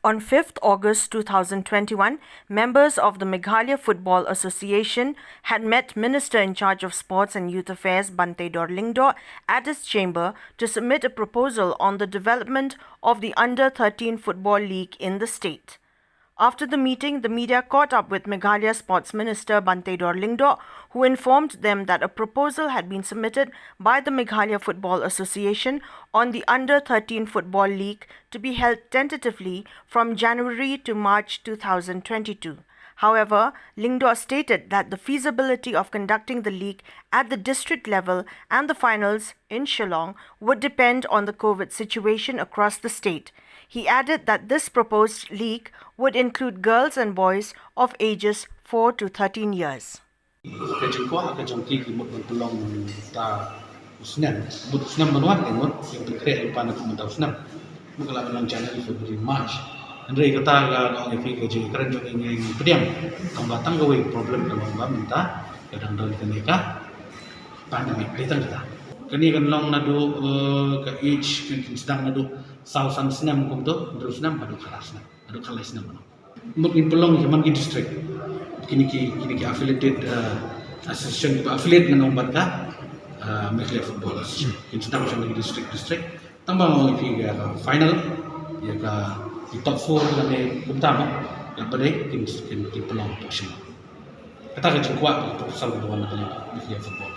On 5th August 2021, members of the Meghalaya Football Association had met Minister in charge of Sports and Youth Affairs Bante Dorlingdo at his chamber to submit a proposal on the development of the Under-13 Football League in the state. After the meeting, the media caught up with Meghalaya Sports Minister Bante Dorlingdo, who informed them that a proposal had been submitted by the Meghalaya Football Association on the Under-13 Football League to be held tentatively from January to March 2022. However, Lingdo stated that the feasibility of conducting the league at the district level and the finals in Shillong would depend on the COVID situation across the state. He added that this proposed league would include girls and boys of ages 4 to 13 years. Andrei kata ga no ifi ke ji keren jo ngi pediam tong batang ga we problem ka ba minta kadang dal kan ka pandemic ditang kita kani kan long nadu ka each kan sedang nadu sausan senam kum to terus senam adu kalas senam mungkin pelong zaman ki district kini ki affiliated association ki affiliate dengan umbat ka Meghalaya Football Association sedang macam district tambah mau ifi ga final ya ka di top 4 kami utama yang pada tim peluang untuk semua. Kita akan cukup untuk selalu berwarna dengan Meghalaya Football.